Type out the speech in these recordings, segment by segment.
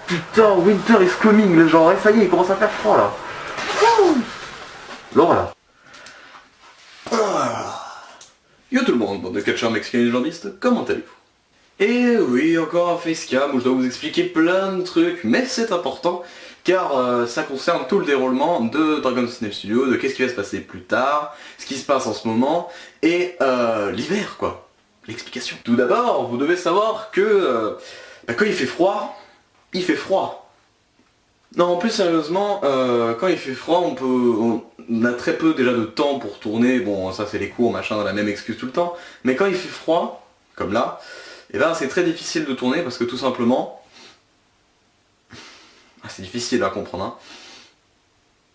Putain, winter is coming, le genre, ça y est, il commence à faire froid là. Bon voilà. Yo tout le monde, bande de catcheurs mexicains et légendistes, comment allez-vous? Et oui, encore un facecam où je dois vous expliquer plein de trucs, mais c'est important, car ça concerne tout le déroulement de Dragon's Snail Studio, de qu'est-ce qui va se passer plus tard, ce qui se passe en ce moment, et l'hiver quoi, l'explication. Tout d'abord, vous devez savoir que quand il fait froid, il fait froid. Non, en plus sérieusement, quand il fait froid, on a très peu déjà de temps pour tourner, bon ça c'est les cours, machin, la même excuse tout le temps, mais quand il fait froid, comme là, et ben c'est très difficile de tourner parce que tout simplement, c'est difficile à comprendre, hein.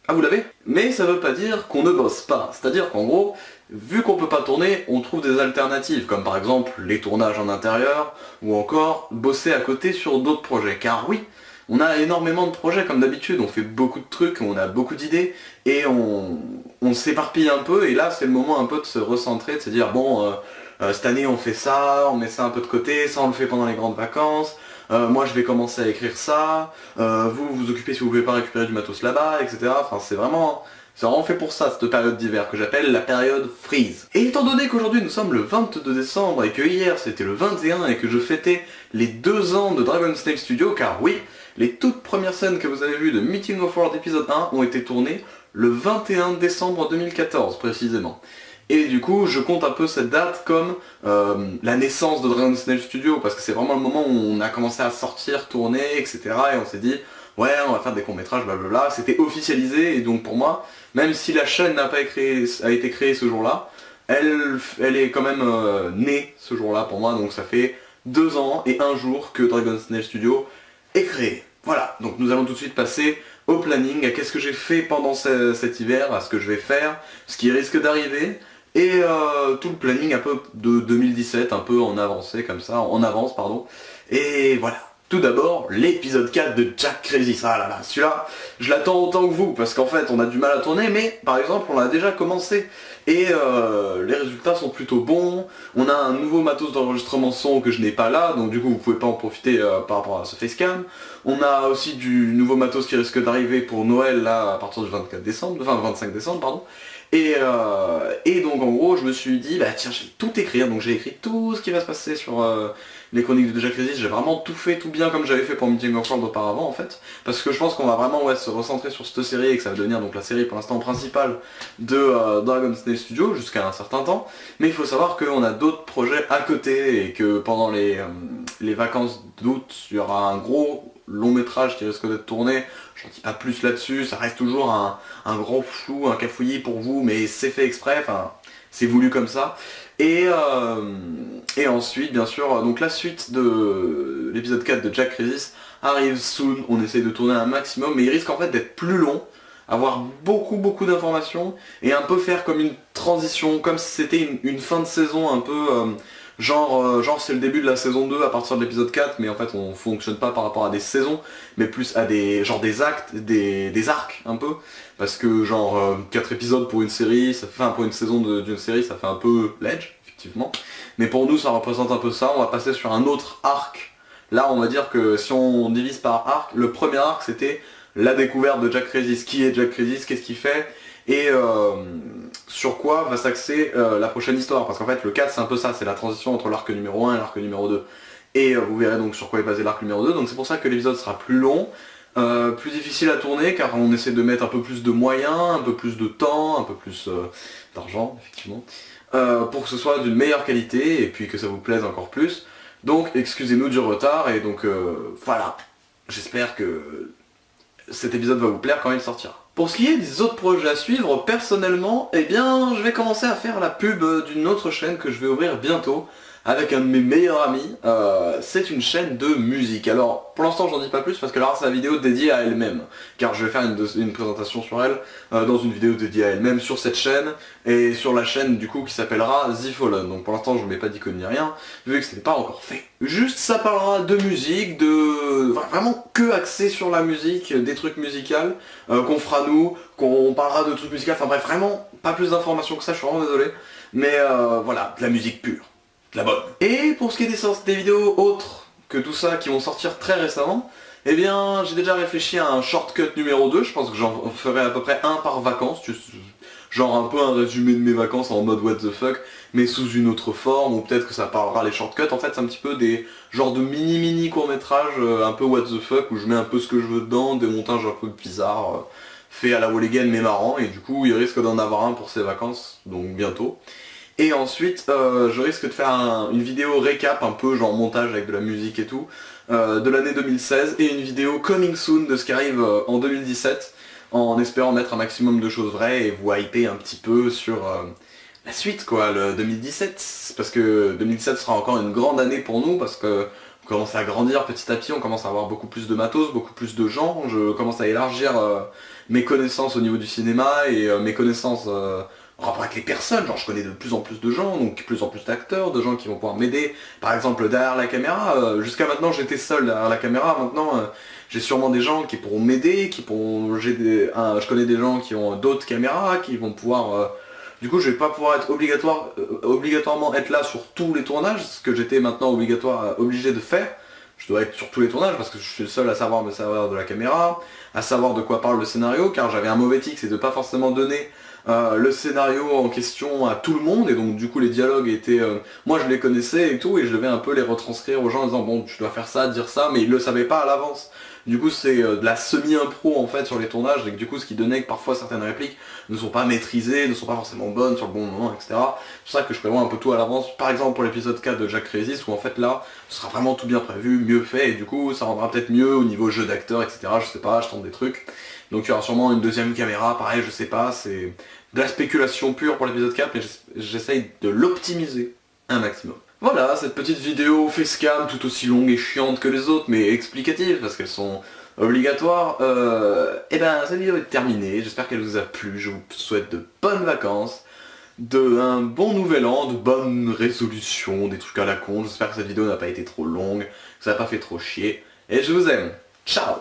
Ah vous l'avez? Mais ça veut pas dire qu'on ne bosse pas, c'est-à-dire qu'en gros, vu qu'on peut pas tourner, on trouve des alternatives, comme par exemple les tournages en intérieur, ou encore bosser à côté sur d'autres projets, car oui, on a énormément de projets comme d'habitude, on fait beaucoup de trucs, on a beaucoup d'idées, et on s'éparpille un peu, et là c'est le moment un peu de se recentrer, de se dire bon, cette année on fait ça, on met ça un peu de côté, ça on le fait pendant les grandes vacances, moi je vais commencer à écrire ça, vous vous occupez si vous pouvez pas récupérer du matos là-bas, etc. Enfin c'est vraiment fait pour ça, cette période d'hiver, que j'appelle la période freeze. Et étant donné qu'aujourd'hui nous sommes le 22 décembre, et que hier c'était le 21, et que je fêtais les 2 ans de Dragon's Snail Studio, car oui, les toutes premières scènes que vous avez vues de Meeting of World épisode 1 ont été tournées le 21 décembre 2014 précisément. Et du coup, je compte un peu cette date comme la naissance de Dragon's Snail Studio, parce que c'est vraiment le moment où on a commencé à sortir, tourner, etc. Et on s'est dit, ouais, on va faire des courts-métrages, blablabla. C'était officialisé, et donc pour moi, même si la chaîne n'a pas été créée ce jour-là, elle est quand même née ce jour-là pour moi, donc ça fait 2 ans et 1 jour que Dragon's Snail Studio est créé. Voilà, donc nous allons tout de suite passer au planning, à qu'est-ce que j'ai fait pendant cet hiver, à ce que je vais faire, ce qui risque d'arriver, et tout le planning un peu de 2017, un peu en avancé comme ça, en avance pardon, et voilà. Tout d'abord, l'épisode 4 de Jack Crisis. Ah là là, celui-là, je l'attends autant que vous, parce qu'en fait, on a du mal à tourner, mais par exemple, on a déjà commencé, et les résultats sont plutôt bons. On a un nouveau matos d'enregistrement son que je n'ai pas là, donc du coup, vous pouvez pas en profiter par rapport à ce facecam. On a aussi du nouveau matos qui risque d'arriver pour Noël, là, à partir du 24 décembre, enfin, 25 décembre, pardon. Et donc en gros je me suis dit bah tiens je vais tout écrire, donc j'ai écrit tout ce qui va se passer sur les chroniques de Jack Crisis, j'ai vraiment tout fait, tout bien comme j'avais fait pour Meeting of World auparavant en fait, parce que je pense qu'on va vraiment se recentrer sur cette série et que ça va devenir donc la série pour l'instant principale de Dragon's Snail Studio jusqu'à un certain temps, mais il faut savoir qu'on a d'autres projets à côté et que pendant les vacances d'août il y aura un gros long métrage qui risque d'être tourné. J'en dis pas plus là-dessus, ça reste toujours un grand flou, un cafouillis pour vous, mais c'est fait exprès, enfin c'est voulu comme ça. Et ensuite bien sûr, donc la suite de l'épisode 4 de Jack Crisis arrive soon, on essaye de tourner un maximum, mais il risque en fait d'être plus long, avoir beaucoup d'informations, et un peu faire comme une transition, comme si c'était une fin de saison un peu... genre c'est le début de la saison 2 à partir de l'épisode 4, mais en fait on fonctionne pas par rapport à des saisons, mais plus à des actes, des arcs un peu, parce que genre 4 épisodes pour une série, ça fait pour une saison d'une série, ça fait un peu ledge, effectivement. Mais pour nous ça représente un peu ça, on va passer sur un autre arc. Là on va dire que si on divise par arc, le premier arc c'était la découverte de Jack Crisis, qui est Jack Crisis, qu'est-ce qu'il fait, et sur quoi va s'axer la prochaine histoire, parce qu'en fait le 4 c'est un peu ça, c'est la transition entre l'arc numéro 1 et l'arc numéro 2, et vous verrez donc sur quoi est basé l'arc numéro 2, donc c'est pour ça que l'épisode sera plus long, plus difficile à tourner, car on essaie de mettre un peu plus de moyens, un peu plus de temps, un peu plus d'argent, effectivement, pour que ce soit d'une meilleure qualité, et puis que ça vous plaise encore plus, donc excusez-nous du retard, et donc voilà, j'espère que cet épisode va vous plaire quand il sortira. Pour ce qui est des autres projets à suivre, personnellement, eh bien, je vais commencer à faire la pub d'une autre chaîne que je vais ouvrir bientôt, avec un de mes meilleurs amis. C'est une chaîne de musique. Alors, pour l'instant, j'en dis pas plus parce que là, c'est la vidéo dédiée à elle-même. Car je vais faire une présentation sur elle, dans une vidéo dédiée à elle-même sur cette chaîne, et sur la chaîne, du coup, qui s'appellera The Fallen. Donc pour l'instant, je ne mets pas d'icône ni rien, vu que ce n'est pas encore fait. Juste, ça parlera de musique, vraiment que axé sur la musique, des trucs musicaux, qu'on fera nous, qu'on parlera de trucs musicaux, enfin bref, vraiment, pas plus d'informations que ça, je suis vraiment désolé. Mais voilà, de la musique pure. La bonne. Et pour ce qui est des vidéos autres que tout ça qui vont sortir très récemment, Eh bien, j'ai déjà réfléchi à un shortcut numéro 2, je pense que j'en ferai à peu près un par vacances, genre un peu un résumé de mes vacances en mode what the fuck, mais sous une autre forme, ou peut-être que ça parlera les shortcuts. En fait, c'est un petit peu des genres de mini courts-métrages, un peu what the fuck, où je mets un peu ce que je veux dedans, des montages un peu bizarres, faits à la Wall Again mais marrants, et du coup, il risque d'en avoir un pour ses vacances, donc bientôt. Et ensuite, je risque de faire une vidéo récap, un peu genre montage avec de la musique et tout, de l'année 2016, et une vidéo coming soon de ce qui arrive en 2017, en espérant mettre un maximum de choses vraies et vous hyper un petit peu sur la suite, quoi, le 2017. Parce que 2017 sera encore une grande année pour nous, parce que on commence à grandir petit à petit, on commence à avoir beaucoup plus de matos, beaucoup plus de gens, je commence à élargir mes connaissances au niveau du cinéma et mes connaissances en rapport avec les personnes, genre je connais de plus en plus de gens, donc de plus en plus d'acteurs, de gens qui vont pouvoir m'aider, par exemple derrière la caméra, jusqu'à maintenant j'étais seul derrière la caméra, maintenant j'ai sûrement des gens qui pourront m'aider, je connais des gens qui ont d'autres caméras, qui vont pouvoir... du coup je vais pas pouvoir être obligatoirement être là sur tous les tournages, ce que j'étais maintenant obligé de faire. Je dois être sur tous les tournages parce que je suis le seul à savoir me servir de la caméra, à savoir de quoi parle le scénario, car j'avais un mauvais tic, c'est de pas forcément donner le scénario en question à tout le monde, et donc du coup les dialogues étaient... moi je les connaissais et tout, et je devais un peu les retranscrire aux gens en disant bon tu dois faire ça, dire ça, mais ils le savaient pas à l'avance. Du coup c'est de la semi-impro en fait sur les tournages, et du coup ce qui donnait que parfois certaines répliques ne sont pas maîtrisées, ne sont pas forcément bonnes sur le bon moment, etc. C'est pour ça que je prévois un peu tout à l'avance, par exemple pour l'épisode 4 de Jack Resis, où en fait là, ce sera vraiment tout bien prévu, mieux fait, et du coup ça rendra peut-être mieux au niveau jeu d'acteur, etc. Je sais pas, je tente des trucs. Donc il y aura sûrement une deuxième caméra, pareil, je sais pas, c'est de la spéculation pure pour l'épisode 4, mais j'essaye de l'optimiser un maximum. Voilà, cette petite vidéo facecam, tout aussi longue et chiante que les autres, mais explicative, parce qu'elles sont obligatoires. Et ben, cette vidéo est terminée, j'espère qu'elle vous a plu, je vous souhaite de bonnes vacances, un bon nouvel an, de bonnes résolutions, des trucs à la con. J'espère que cette vidéo n'a pas été trop longue, que ça n'a pas fait trop chier, et je vous aime. Ciao!